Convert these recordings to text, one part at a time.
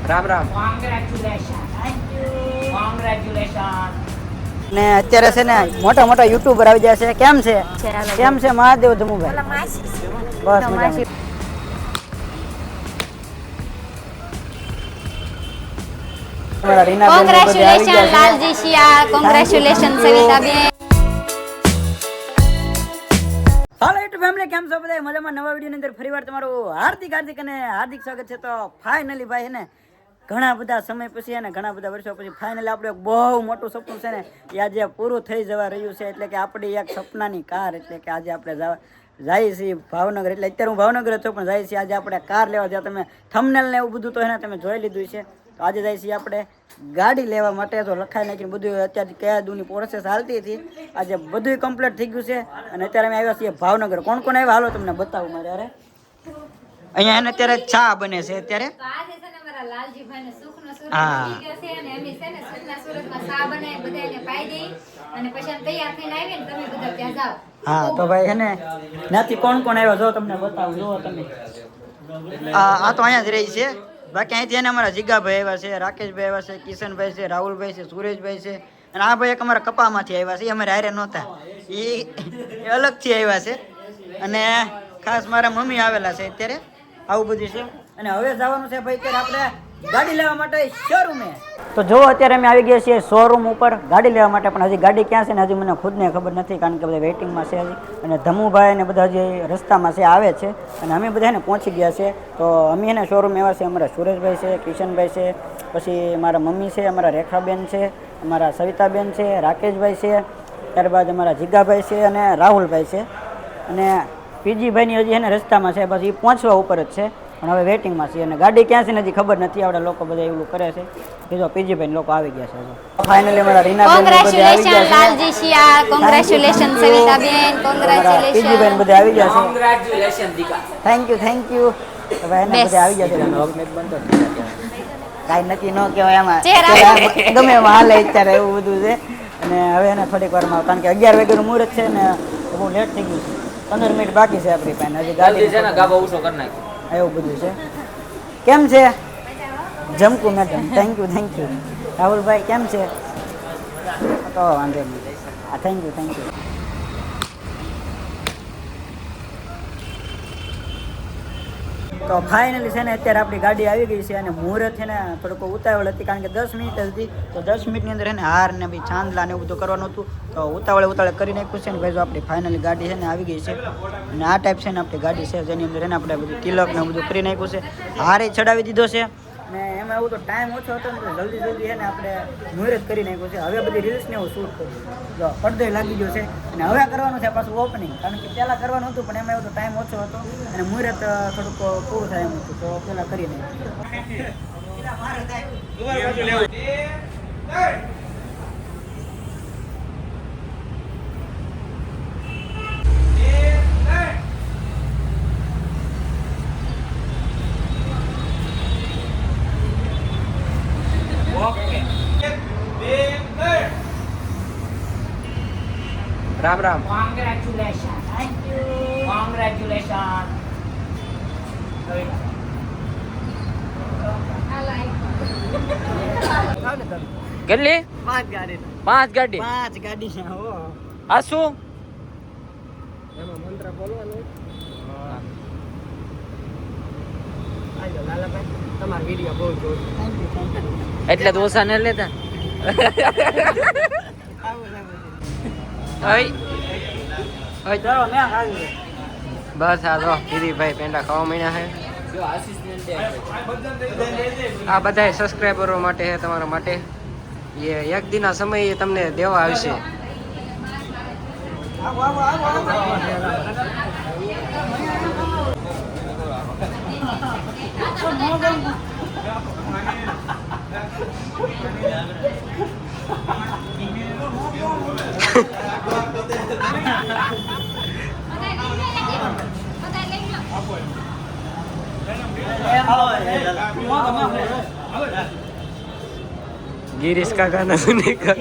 રામ રામ. ને અત્યારે છે ને મોટા મોટા યુટ્યુબર આવી જાય છે. કેમ છે? કેમ છે મહાદેવ ધમુભાઈ? બસ મજામાં. Congratulation Lalji Shiya, congratulation Savitaben. Hello YouTube family, કેમ છો બધા? મજામાં? નવા વિડીયોની અંદર ફરીવાર તમારું હાર્દિક અને હાર્દિક સ્વાગત છે. તો ફાઇનલી ભાઈ ને ઘણા બધા સમય પછી અને ઘણા બધા વર્ષો પછી ફાઇનલી આપણે બહુ મોટું સપનું છે ને એ આજે પૂરું થઈ જવા રહ્યું છે. એટલે કે આપણી એક સપનાની કાર, એટલે કે આજે આપણે જઈએ છીએ ભાવનગર. એટલે અત્યારે હું ભાવનગર હતો પણ જઈએ છીએ આજે આપણે કાર લેવા. જ્યાં તમે થંબનેલ ને એવું બધું તો એને તમે જોઈ લીધું છે. તો આજે જઈએ છીએ આપણે ગાડી લેવા માટે. તો લખાઈ નાખીને બધું અત્યારે કયા દૂની પ્રોસેસ હાલતી હતી, આજે બધું કમ્પ્લીટ થઈ ગયું છે. અને અત્યારે અમે આવ્યા છીએ ભાવનગર. કોણ કોણ આવ્યા હાલો તમને બતાવું. મારે અરે અહીંયા એને અત્યારે ચા બને છે અત્યારે. હા તો ભાઈ હે ને ત્યાંથી કોણ કોણ આવ્યો જો તમને બતાવું. જો તમે આ તો અહીંયા જ રહી છે. બાકી અહીંથી એને અમારા જીગાભાઈ આવ્યા છે, રાકેશભાઈ આવ્યા છે, કિશનભાઈ છે, રાહુલભાઈ છે, સુરેશભાઈ છે. અને આ ભાઈ એક અમારા કપામાંથી આવ્યા છે. અમારે હારે નહોતા, એ અલગથી આવ્યા છે. અને ખાસ મારા મમ્મી આવેલા છે અત્યારે. આવું બધું છે. અને હવે જવાનું છે ભાઈ અત્યારે આપણે ગાડી લેવા માટે શોરૂમે. તો જો અત્યારે અમે આવી ગયા છીએ શોરૂમ ઉપર ગાડી લેવા માટે. પણ હજી ગાડી ક્યાં છે ને હજી મને ખુદને ખબર નથી, કારણ કે બધા વેઇટિંગમાં છે હજી. અને ધમુભાઈ ને બધા હજી રસ્તામાં છે, આવે છે. અને અમે બધા એને પહોંચી ગયા છે. તો અમે એને શોરૂમ એવા છે, અમારા સુરેશભાઈ છે, કિશનભાઈ છે, પછી મારા મમ્મી છે, અમારા રેખાબેન છે, અમારા સવિતાબેન છે, રાકેશભાઈ છે, ત્યારબાદ અમારા જીગાભાઈ છે અને રાહુલભાઈ છે. અને પીજીભાઈની હજી એને રસ્તામાં છે, બસ એ પહોંચવા ઉપર જ છે. પણ હવે વેટિંગમાં છે. અને ગાડી ક્યાં છે ને હજી ખબર નથી. આપણા લોકો બધા એવું કરે છે. કીધો પીજીભાઈ લોકો આવી ગયા છે. ફાઇનલી મારા Reenaben congratulation Lalji Shiya, congratulation Savitaben, congratulation Pijibhai બધા આવી ગયા છે. કોંગ્રેચ્યુલેશન દીકા. થેન્ક યુ હવે એને બધા આવી ગયા છે. કાંઈ નક્કી ન કહેવાય એમાં, ગમે એમાં હાલે અત્યારે એવું બધું છે. અને હવે એને થોડીક વારમાં, કારણ કે 11 વાગ્યાનું મુહૂર્ત છે ને બહુ લેટ થઈ ગયું છે. 15 મિનિટ બાકી છે આપણી પાસે. હજી ગાડી છે ને ગાભા ઊંચો કરી નાખી એવું બધું છે. કેમ છે જમકુ મેડમ? થેન્ક યુ રાહુલભાઈ કેમ છે? તો વાંધો નહીં. હા થેન્ક યુ તો ફાઇનલી છે ને અત્યારે આપણી ગાડી આવી ગઈ છે. અને મુહૂર્ત છે ને થોડુંક ઉતાવળ હતી, કારણ કે 10 મિનિટ હતી. તો 10 મિનિટની અંદર એને હાર ને ભાઈ ચાંદલા ને એવું બધું કરવાનું હતું. તો ઉતાવળે કરી નાખ્યું છે ને ભાઈ. જો આપણી ફાઇનલી ગાડી છે ને આવી ગઈ છે. અને આ ટાઈપ છે ને આપણી ગાડી છે, જેની અંદર એને આપણે બધું તિલક ને બધું કરી નાખ્યું છે. હારે ચડાવી દીધો છે. ને એમાં એવું તો ટાઈમ ઓછો હતો ને જલ્દી એને આપણે મુહૂર્ત કરી નાખ્યું છે. હવે બધી રીલ્સ ને એવું શૂટ કર્યું. જો પડદો લાગી ગયો છે. અને હવે કરવાનું છે પાછું ઓપનિંગ, કારણ કે પહેલાં કરવાનું હતું પણ એમાં એવું તો ટાઈમ ઓછો હતો. અને મુહૂર્ત થોડુંક પૂરું થાય એમ હતું. તો પહેલાં કરી નાખ્યું. Ram Ram. Congratulation. Thank you. Congratulation. કેટલી? 5 ગાડી. 5 ગાડી છે. આ શું એમાં મંત્ર બોલવાનું. આજો લાલાભાઈ, તમારો વિડિયો બહુ જોરદાર. એટલે તો ઓછા ન લેતા. બસ આ તો ગિરીભાઈ પેંડા ખાવા માંડ્યા છે. આ બધા સબસ્ક્રાઈબરો માટે છે, તમારા માટે. એ એક દિના સમય તમને દેવા આવશે. गिरीश का गाना सुने का।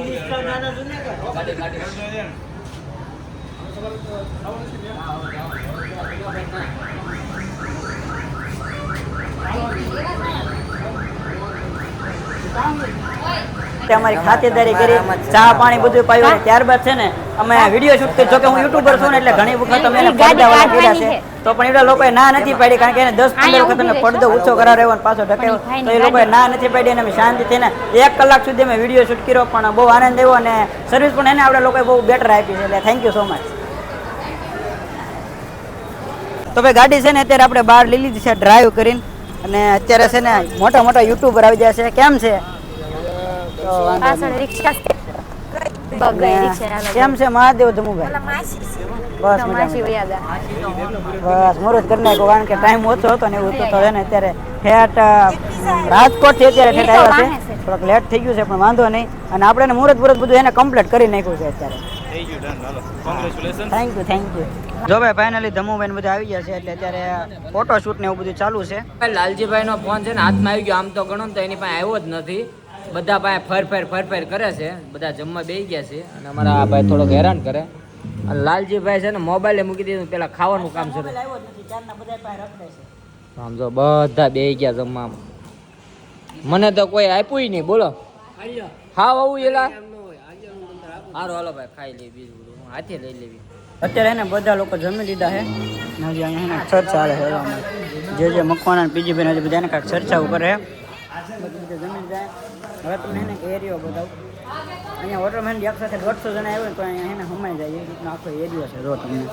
વખતે અમારી ખાતેદારી કરી, ચા પાણી બધું પાયું અને ત્યારબાદ છે ને અમે વિડીયો શૂટ કરી. જો કે હું યુટ્યુબર છું ને એટલે ઘણી વખત અમે એને પડદાવાળા કર્યા છે, તો પણ એવડા લોકોએ ના નથી પાડી, કારણ કે એને 10-15 વખત અમે પડદો ઊંચો કરાવ્યો અને પાછો ઢકેલો, તો એ લોકોએ ના નથી પાડી અને અમે શાંતિથી ને 1 કલાક સુધી અમે વિડીયો શૂટ કર્યો, પણ બહુ આનંદ આવ્યો અને સર્વિસ પણ એને આપણા લોકોએ બહુ બેટર આપી છે, એટલે થેન્ક યુ સો મચ. તો ભાઈ ગાડી છે ને અત્યારે આપણે બહાર લઈ લીધી છે ડ્રાઈવ કરીને, અને અત્યારે છે ને મોટા મોટા યુટ્યુબર આવી જાય છે. કેમ છે? કેમ છે મહાદેવ ધમુભાઈ? બસ બસ મુહૂર્ત કરી નાખ્યો, કારણ કે ટાઈમ ઓછો હતો ને એવું તો છે ને અત્યારે ઠેઠ રાજકોટ થી અત્યારે ઠેઠ આવ્યા છે, થોડોક લેટ થઈ ગયું છે પણ વાંધો નહીં, અને આપણે મુહૂર્ત બધું એને કમ્પ્લીટ કરી નાખ્યું છે અત્યારે. Thank you. જો ભાઈ ફાઇનલી ધમુભાઈ બધા આવી ગયા છે, એટલે અત્યારે ફોટો શૂટ ને એવું બધું ચાલુ છે. લાલજીભાઈ નો ફોન છે ને હાથમાં આવી ગયો, આમ તો ગણો તો એની પાસે આવ્યો જ નથી, બધા પાસે ફરફેર કરે છે, બધા જમવા બેસી ગયા છે, અને અમારા આ ભાઈ થોડોક હેરાન કરે. અને લાલજીભાઈ છે ને મોબાઈલે મૂકી દીધું, પેલા ખાવાનું કામ શરૂ. આમ જો બધા બેસી ગયા જમવા, મને તો કોઈ આપ્યું નહીં. બોલો હા આવું એલા સારું, હાલો ભાઈ ખાઈ લઈ, બીજું હાથે લઈ લેવી. અત્યારે એને બધા લોકો જમી લીધા છે, હજી અહીંયા ચર્ચા ચાલે છે, જે મકવાના પીજીભાઈ હજી બધાને કાંઈક ચર્ચા કરે છે. જમી લીધા. હવે તમને એને એરિયો બતાવું. અહીંયા હોટલમાં એક સાથે 150 જણા આવ્યો તો અહીંયા એને હમાઈ જાય એ રીતનો આખો એરિયો છે જો તમને.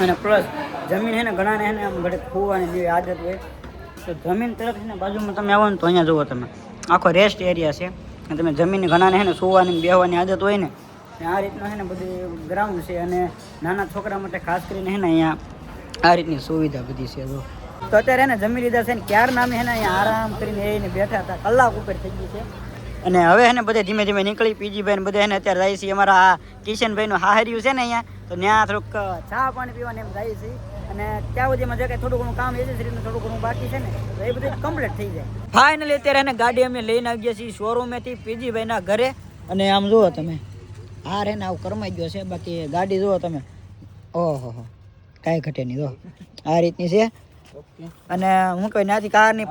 અને પ્લસ જમીન છે ને ઘણાને એને આમ ઘડે ખોવાની જેવી આદત હોય, તો જમીન તરફ છે ને બાજુમાં તમે આવો ને તો અહીંયા જુઓ તમે આખો રેસ્ટ એરિયા છે, અને તમે જમીન ઘણાને છે ને સુવાની બેહવાની આદત હોય ને આ રીતનું છે ને બધું ગ્રાઉન્ડ છે, અને નાના છોકરા માટે ખાસ કરીને છે ને અહીંયા આ રીતની સુવિધા બધી છે જો. તો અત્યારે એને જમી લીધા છે ને ક્યારના અમે છે ને અહીંયા આરામ કરીને એને બેઠા હતા, કલાક ઉપર થઈ ગઈ છે, અને હવે એને બધે ધીમે ધીમે નીકળી પીજીભાઈ ને બધા એને અત્યારે જાય છે. અમારા આ કિશનભાઈનું હાહર્યું છે ને અહીંયા, તો ત્યાં થોડુંક ચા પાણી પીવાને એમ જાય છે, અને ત્યાં સુધીમાં જે કંઈ થોડું ઘણું કામ એસેસરીનું થોડું ઘણું બાકી છે ને તો એ બધું કમ્પ્લીટ થઈ જાય. ફાઇનલી અત્યારે એને ગાડી અમે લઈને આવી ગયા છીએ શોરૂમેથી પીજીભાઈના ઘરે, અને આમ જુઓ તમે હાર એને આવું કરમાઈ ગયો છે, બાકી ગાડી જુઓ તમે ઓહો કાંઈ ઘટે નહીં જો આ રીતની છે. અને હું કહું ત્યાંથી કારની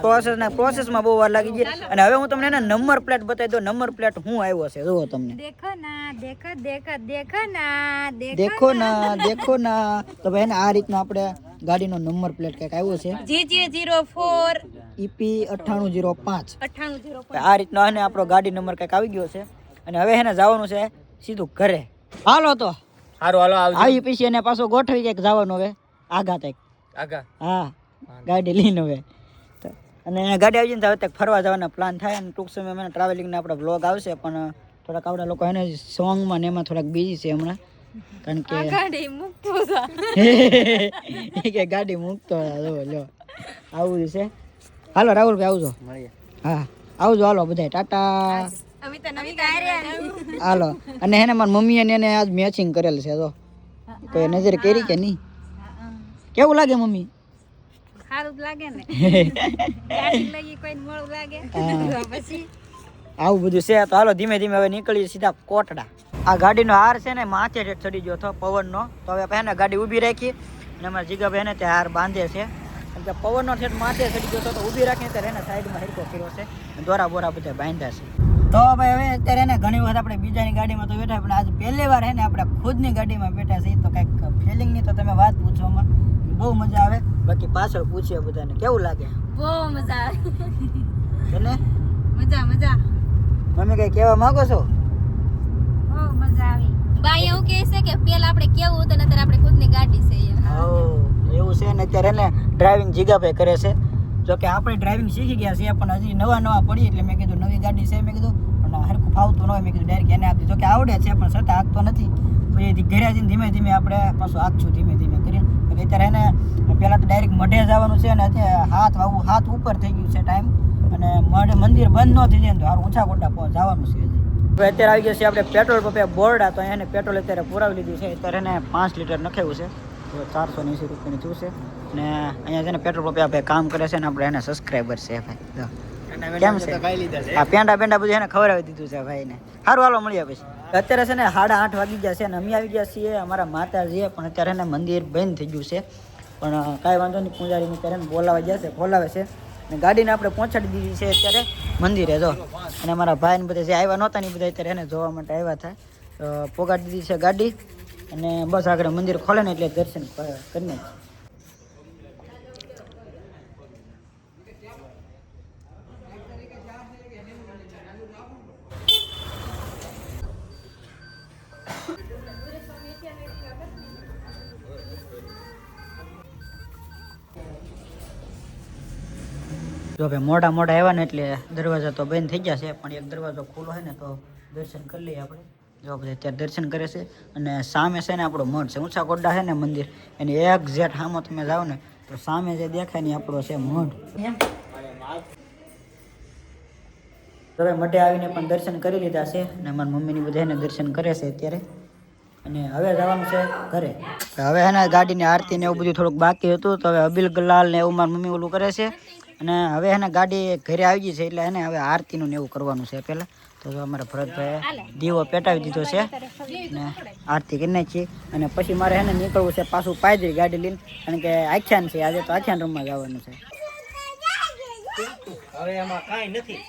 પ્રોસેસમાં બહુ વાર લાગી ગઈ, અને હવે હું તમને એને નંબર પ્લેટ બતાવી દઉં. નંબર પ્લેટ હું આવ્યો છે જુઓ તમને, દેખો ના. તો ભાઈ એને આ રીતનો આપણે ગાડીનો નંબર પ્લેટ કંઈક આવ્યો છે GJ04 EP 9805. આ રીતનો એને આપણો ગાડી નંબર કંઈક આવી ગયો છે, અને હવે એને જવાનું છે સીધું ઘરે. હાલો તો સારું હાલો આવી પછી એને પાછો ગોઠવી જાય જવાનું હવે આગા. હા ગાડી લઈને હવે, અને ગાડી આવી જાય ને હવે ફરવા જવાના પ્લાન થાય, અને ટૂંક સમયમાં ટ્રાવેલિંગના આપણા બ્લોગ આવશે, પણ થોડાક આપણા લોકો એને સોંગમાં ને એમાં થોડાક બીજી છે હમણાં, કારણ કે ગાડી મૂકતો લો આવું છે. હાલો રાહુલભાઈ આવજો. હા આવજો, હાલો બધા ટાટા. હાલો. અને એને મારી મમ્મીએ એને આજ મેચિંગ કરેલ છે તો કોઈ નજર કરી કે નહીં? કેવું લાગે મમ્મી? સારું લાગે ને કોઈ મોડું લાગે પછી આવું બધું છે. તો હાલો ધીમે ધીમે હવે નીકળીએ સીધા કોટડા. આ ગાડીનો હાર છે ને માથે ઠેઠ ચડી ગયો હતો પવનનો, તો હવે પહેલા ગાડી ઊભી રાખી, અને અમારા જીગાભાઈ ને તે હાર બાંધે છે, કારણ કે પવનનો ઠેઠ માથે ચડી ગયો હતો, તો ઊભી રાખીને ત્યારે એને સાઈડમાં હેરકો કર્યો છે, દોરા બોરા બધા બાંધ્યા છે. તો ભાઈ હવે અત્યારે એને ઘણી વખત આપણે બીજાની ગાડીમાં તો બેઠા, પણ આજે પહેલી વાર હે ને આપણે ખુદની ગાડીમાં બેઠા છીએ, તો કંઈક ફિલિંગની તો તમે વાત પૂછવામાં બહુ મજા આવે. બાકી પાછળ પૂછીએ બધાને કેવું લાગે? બહુ મજા આવે. તને? મજા. મમ્મી કઈ કહેવા માંગો છો? બહુ મજા આવી. બાઈ એવું કહે છે કે પહેલા આપણે કેવું હતું ને અત્યારે આપણે ખુદની ગાડી છે. એવું છે ને. અત્યારે એને ડ્રાઇવિંગ જીગાભાઈ કરે છે, જો કે આપણે ડ્રાઇવિંગ શીખી ગયા છીએ, પણ હજી નવા પડી, એટલે મેં કીધું નવી ગાડી છે, મેં કીધું પણ હરખું ફાવતું ન હોય, મેં કીધું ડાયરેક્ટ એને આપી. જો કે આવડે છે પણ છતાં આગતો નથી, તો એ ઘરે જઈને ધીમે ધીમે આપણે પાછું આગશું ધીમે ધીમે કરીને. અત્યારે એને પહેલાં તો ડાયરેક્ટ મઢે જવાનું છે, અને અત્યારે હાથ ઉપર થઈ ગયું છે ટાઈમ, અને મંદિર બંધ ન થઈ જાય ને તો સારું ઊંચા ગોડા જવાનું છે. હવે અત્યારે આવી ગયા છે આપણે પેટ્રોલ પંપે બોરડા, તો એને પેટ્રોલ અત્યારે પુરાવી લીધું છે. અત્યારે એને 5 લીટર નખાવ્યું છે, તો 480 રૂપિયાની થયું છે. ને અહીંયા છે ને પેટ્રોલ પંપે આપણે કામ કરે છે, ને આપણે એને સબસ્ક્રાઈબર છે ભાઈ. કેમ છે? આ પેંડા બધું એને ખવડાવી દીધું છે ભાઈને. સારું હાલો મળીએ પછી. અત્યારે છે ને 8:30 વાગી ગયા છે, અને અમે આવી ગયા છીએ અમારા માતાજીએ, પણ અત્યારે એને મંદિર બંધ થઈ ગયું છે, પણ કાંઈ વાંધો નહીં, પૂજારીને અત્યારે બોલાવે છે. અને ગાડીને આપણે પહોંચાડી દીધી છે અત્યારે મંદિરે જો. અને અમારા ભાઈને બધા જે આવ્યા નહોતા ને એ બધા અત્યારે એને જોવા માટે આવ્યા હતા. તો પોગાડી દીધી છે ગાડી અને બસ આગળ મંદિર ખોલે ને એટલે દર્શન કરીને જો ભાઈ મોટા આવ્યા ને એટલે દરવાજા તો બંધ થઈ ગયા છે, પણ એક દરવાજો ખુલ્લો હોય ને તો દર્શન કરી લઈએ આપણે. જો બધા અત્યારે દર્શન કરે છે અને સામે છે ને આપણો મઠ છે, ઊંચા કોડા છે ને મંદિર એની એક્ઝેક્ટ સામે તમે જાઓ ને તો સામે જે દેખાય ને આપણો છે મઠ. તો હવે મઠે આવીને પણ દર્શન કરી લીધા છે અને મારી મમ્મીની બધા એને દર્શન કરે છે અત્યારે. અને હવે જવાનું છે ઘરે. હવે એને ગાડીની આરતી ને એવું બધું થોડુંક બાકી હતું, તો હવે અબિલ ગલાલ ને એવું મારી મમ્મી ઓલું કરે છે. અને હવે એને ગાડી ઘરે આવી ગઈ છે એટલે એને હવે આરતીનું ને એવું કરવાનું છે પહેલાં. તો અમારા ભરતભાઈ દીવો પેટાવી દીધો છે અને આરતી કરી નાખી. અને પછી મારે એને નીકળવું છે પાછું પાયદરી ગાડી લઈને, કારણ કે આખ્યાન છે આજે, તો આખ્યાન રૂમમાં જવાનું છે. હવે એમાં કાંઈ નથી.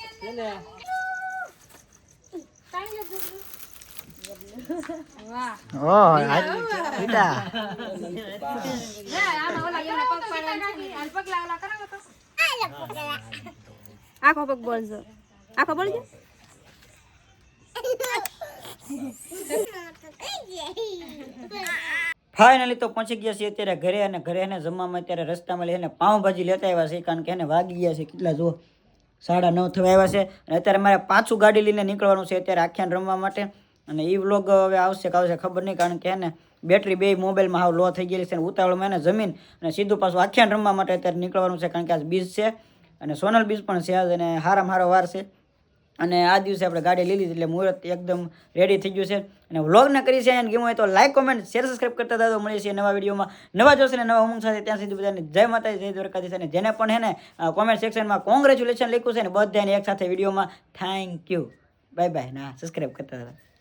ઓહ આખો પગ બોલજો, આખો બોલજો. ફાઇનલી તો પહોંચી ગયા છીએ અત્યારે ઘરે. અને ઘરે એને જમવામાં અત્યારે રસ્તામાં લઈને પાઉંભાજી લેતા આવ્યા છે, કારણ કે એને વાગી ગયા છે કેટલા જુઓ 9:30 થવા આવ્યા છે. અને અત્યારે મારે પાછું ગાડી લઈને નીકળવાનું છે અત્યારે આખ્યાન રમવા માટે. અને એ વ્લોગ હવે આવશે ખબર નહીં, કારણ કે એને બેટરી બે મોબાઈલમાં હાવ લો થઈ ગયેલી છે. ઉતાવળમાં એને જમીન અને સીધું પાછું આખ્યાન રમવા માટે અત્યારે નીકળવાનું છે, કારણ કે આજ બીજ છે અને સોનલ બીજ પણ છે આજ, અને હારામાં હારો વાર છે. અને આ દિવસે આપણે ગાડી લઈ લીધી એટલે મુહૂર્ત એકદમ રેડી થઈ ગયું છે. અને વ્લોગને કરી છે અને ગેમ હોય તો લાઈક, કોમેન્ટ, શેર, સબસ્ક્રાઈબ કરતા હતા. તો મળીએ છીએ નવા વિડીયોમાં, નવા જોશે ને નવા ઉમંગ સાથે. ત્યાં સુધી બધાને જય માતાજી, જય દ્વારકાધીશ. અને જેને પણ હે ને કોમેન્ટ સેક્શનમાં કોંગ્રેચ્યુલેશન લખ્યું છે ને બધાને એક સાથે વિડીયોમાં થેન્ક યુ, બાય બાય. ના સબસ્ક્રાઈબ કરતા હતા.